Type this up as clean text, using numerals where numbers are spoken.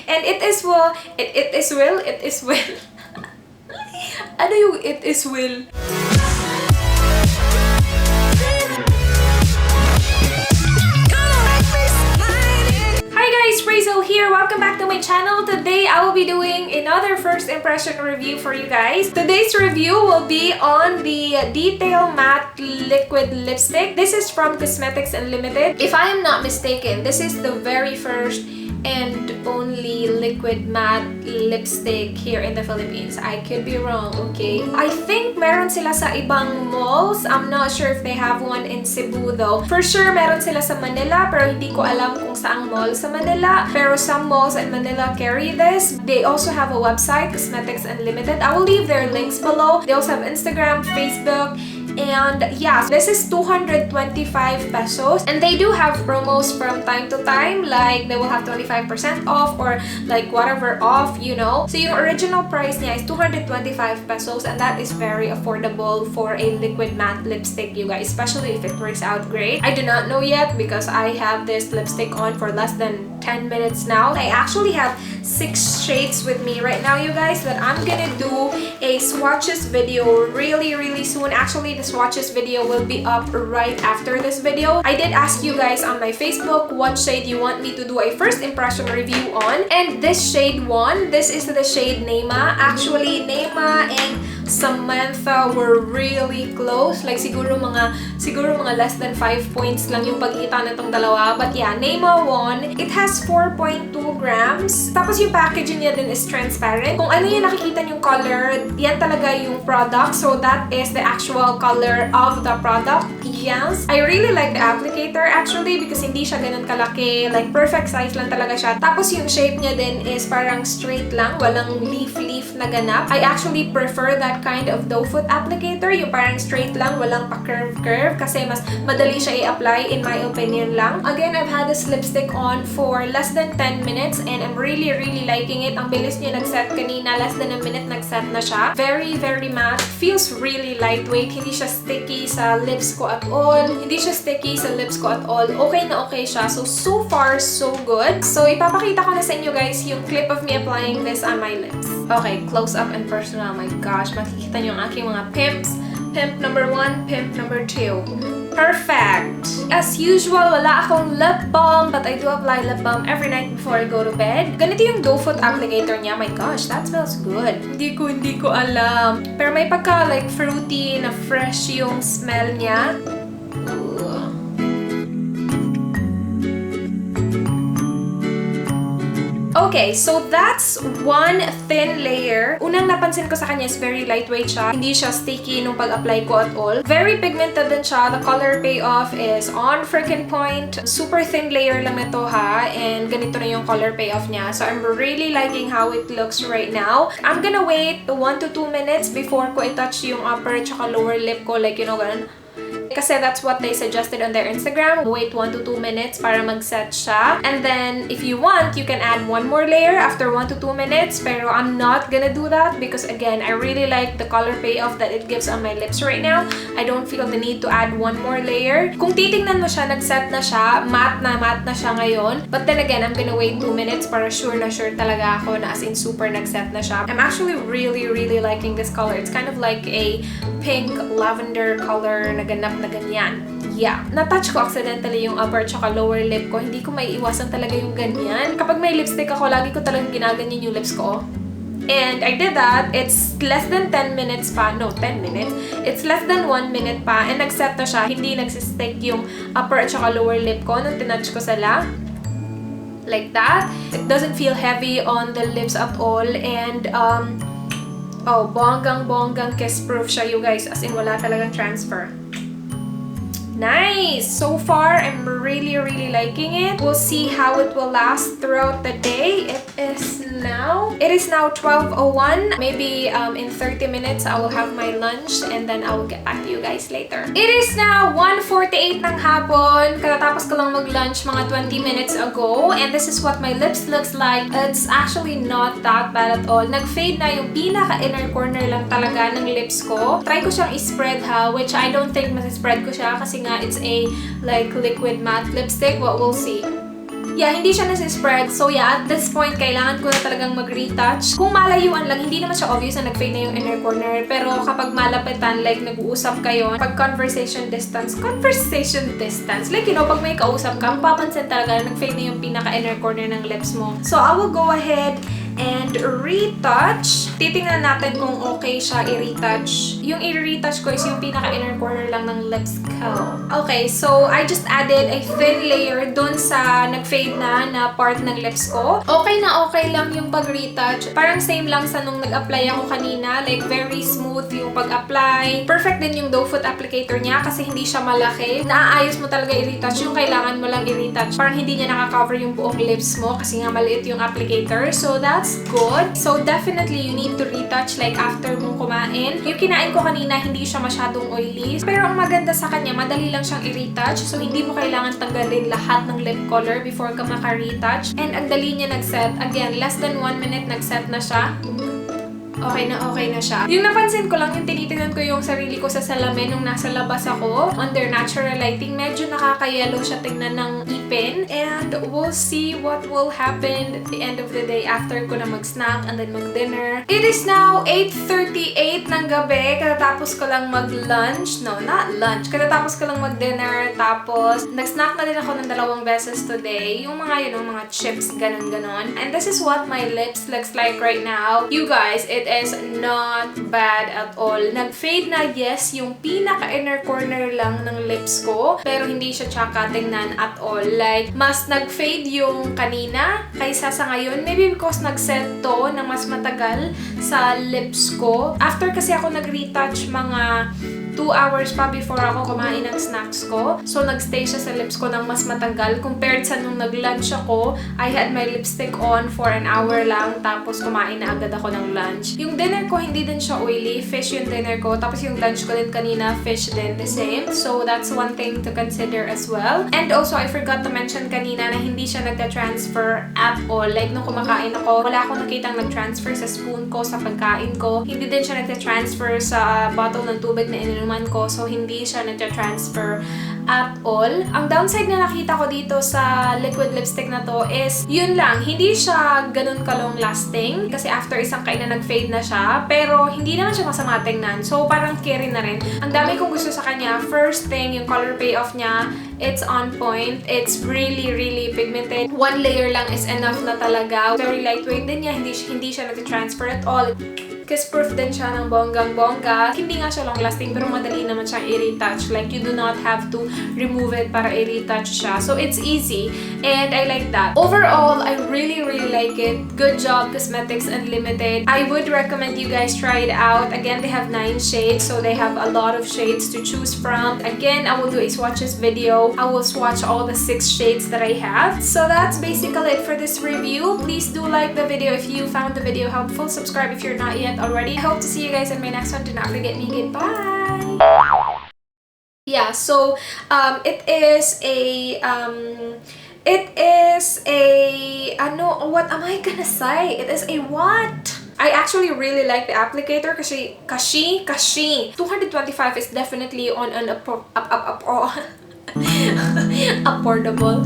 And it is will, it is will, it is will. Ano yung it is will? Rhaze here. Welcome back to my channel. Today I will be doing another first impression review for you guys. Today's review will be on the Detail Matte Liquid Lipstick. This is from Cosmetix Unlimited. If I am not mistaken, this is the very first and only liquid matte lipstick here in the Philippines. I could be wrong, okay? I think meron sila sa ibang malls. I'm not sure if they have one in Cebu though. For sure, meron sila sa Manila, pero hindi ko alam kung saang mall sa Manila. Pero some malls in Manila carry this. They also have a website, Cosmetix Unlimited. I will leave their links below. They also have Instagram, Facebook, and yeah, this is 225 pesos. And they do have promos from time to time, like they will have 25% off or like whatever off, you know. So yung original price niya is 225 pesos, and that is very affordable for a liquid matte lipstick, you guys, especially if it works out great. I do not know yet because I have this lipstick on for less than 10 minutes now. I actually have 6 shades with me right now, you guys, that I'm gonna do a swatches video really soon. Actually, the swatches video will be up right after this video. I did ask you guys on my Facebook what shade you want me to do a first impression review on, and this shade won. This is the shade Naima. Actually, Naima and Samantha were really close. Like siguro mga less than 5 points lang yung pagitan nitong dalawa. But yeah, Naima won. It has 4.2 grams. Tapos yung packaging niya din is transparent. Kung ano yung nakikita yung color, yan talaga yung product. So that is the actual color of the product. Yes. I really like the applicator actually because hindi siya ganun kalaki. Like perfect size lang talaga siya. Tapos yung shape niya din is parang straight lang. Walang leaf na ganap. I actually prefer that kind of doe foot applicator. Yung parang straight lang, walang pa-curve kasi mas madali siya i-apply in my opinion lang. Again, I've had this lipstick on for less than 10 minutes and I'm really liking it. Ang bilis niya nag-set kanina. Less than a minute nag-set na siya. Very matte. Feels really lightweight. Hindi siya sticky sa lips ko at all. Hindi siya sticky sa lips ko at all. Okay na okay siya. So far, so good. So, ipapakita ko na sa inyo guys yung clip of me applying this on my lips. Okay, close up and personal. Oh my gosh, makikita niyo ang aking mga pimps. Pimp number 1, pimp number 2. Perfect! As usual, wala akong lip balm, but I do apply lip balm every night before I go to bed. Ganito yung doe foot applicator niya. My gosh, that smells good. Hindi ko alam. Pero may pagka like fruity na fresh yung smell niya. Okay, so that's one thin layer. Unang napansin ko sa kanya is very lightweight siya. Hindi siya sticky nung pag-apply ko at all. Very pigmented din siya. The color payoff is on freaking point. Super thin layer lang na to ha. And ganito na yung color payoff niya. So I'm really liking how it looks right now. I'm gonna wait 1 to 2 minutes before ko i-touch yung upper at saka lower lip ko. Like, you know, ganun. Kasi that's what they suggested on their Instagram. Wait 1 to 2 minutes para mag-set siya. And then, if you want, you can add one more layer after 1 to 2 minutes. Pero I'm not gonna do that because, again, I really like the color payoff that it gives on my lips right now. I don't feel the need to add one more layer. Kung titingnan mo siya, nag-set na siya. Matte na siya ngayon. But then again, I'm gonna wait 2 minutes para sure talaga ako na as in super nag-set na siya. I'm actually really liking this color. It's kind of like a pink lavender color na ganap na ganyan. Yeah. Na-touch ko accidentally yung upper tsaka lower lip ko. Hindi ko maiiwasan talaga yung ganyan. Kapag may lipstick ako, lagi ko talagang ginaganyan yung lips ko. And I did that. It's less than 10 minutes pa. No, 10 minutes. It's less than 1 minute pa. And nag-set na siya. Hindi nagsistick yung upper at tsaka lower lip ko nung tinouch ko sila. Like that. It doesn't feel heavy on the lips at all. And, oh, bonggang kiss-proof siya, you guys. As in, wala talagang transfer. Nice! So far, I'm really liking it. We'll see how it will last throughout the day. It is now 12:01. Maybe in 30 minutes, I will have my lunch and then I will get back to you guys later. It is now 1:48 ng hapon. Katatapos ko lang mag-lunch mga 20 minutes ago. And this is what my lips looks like. It's actually not that bad at all. Nag-fade na yung pinaka-inner corner lang talaga ng lips ko. Try ko siyang i-spread ha, which I don't think mas-spread ko siya kasi nga it's a like liquid matte lipstick. But we'll see. Yeah, hindi siya nasi-spread. So yeah, at this point, kailangan ko na talagang mag-retouch. Kung malayuan lang, hindi naman siya obvious na nag-fade na yung inner corner. Pero kapag malapitan, like nag-uusap kayo, pag conversation distance, like pag may kausap ka, mapapansin talaga na nag-fade na yung pinaka-inner corner ng lips mo. So I will go ahead and retouch. Titingnan natin kung okay siya i-retouch. Yung i-retouch ko is yung pinaka-inner corner lang ng lips ko. Okay, so I just added a thin layer dun sa nag-fade na part ng lips ko. Okay na okay lang yung pag-retouch. Parang same lang sa nung nag-apply ako kanina. Like, very smooth yung pag-apply. Perfect din yung doe foot applicator niya kasi hindi siya malaki. Naaayos mo talaga i-retouch yung kailangan mo lang i-retouch. Parang hindi niya nakaka-cover yung buong lips mo kasi nga maliit yung applicator. So, that's good. So, definitely, you need to retouch like after mong kumain. Yung kinain ko kanina, hindi siya masyadong oily. Pero ang maganda sa kanya, madali lang siyang i-retouch. So, hindi mo kailangan tanggalin lahat ng lip color before ka maka-retouch. And ang dali niya nag-set. Again, less than 1 minute nag-set na siya. Okay na siya. Yung napansin ko lang, yung tinitingnan ko yung sarili ko sa salamin nung nasa labas ako. Under natural lighting, medyo nakaka-yellow siya tingnan ng ipin. And we'll see what will happen at the end of the day after ko na mag-snack and then mag-dinner. It is now 8:38 ng gabi. Katatapos ko lang mag-lunch. No, not lunch. Katatapos ko lang mag-dinner. Tapos, nag-snack na din ako ng 2 beses today. Yung mga mga chips, ganon. And this is what my lips looks like right now. You guys, it is not bad at all. Nag-fade na, yes, yung pinaka-inner corner lang ng lips ko. Pero hindi siya tsaka tingnan at all. Like, mas nag-fade yung kanina kaysa sa ngayon. Maybe because nag-set to na mas matagal sa lips ko. After kasi ako nag-retouch mga 2 hours pa before ako kumain ng snacks ko. So, nagstay siya sa lips ko ng mas matagal. Compared sa nung nag-lunch ako, I had my lipstick on for an hour lang. Tapos, kumain na agad ako ng lunch. Yung dinner ko, hindi din siya oily. Fish yung dinner ko. Tapos, yung lunch ko din kanina, fish din the same. So, that's one thing to consider as well. And also, I forgot to mention kanina na hindi siya nagta-transfer at all. Like, nung kumakain ako, wala akong nakitang nag-transfer sa spoon ko, sa pagkain ko. Hindi din siya nagta-transfer sa bottle ng tubig na ininom ko. So, hindi siya nagta-transfer at all. Ang downside na nakita ko dito sa liquid lipstick na to is, yun lang, hindi siya ganun ka-long lasting. Kasi after isang kain na nag-fade na siya. Pero, hindi naman siya masama tingnan. So, parang carry na rin. Ang dami kong gusto sa kanya. First thing, yung color payoff niya, it's on point. It's really, really pigmented. 1 layer lang is enough na talaga. Very lightweight din niya. Hindi siya nag-transfer at all. Kiss proof din siya ng bonggang-bongga. Hindi nga siya long lasting pero madali naman siyang i-retouch. Like, you do not have to remove it para i-retouch siya. So, it's easy. And I like that. Overall, I really, really like it. Good job, Cosmetix Unlimited. I would recommend you guys try it out. Again, they have 9 shades. So, they have a lot of shades to choose from. Again, I will do a swatches video. I will swatch all the 6 shades that I have. So, that's basically it for this review. Please do like the video if you found the video helpful. Subscribe if you're not yet already. I hope to see you guys in my next one. Do not forget me. Goodbye. Yeah, so it is a what am I gonna say? It is a what? I actually really like the applicator kasi 225 is definitely on an affordable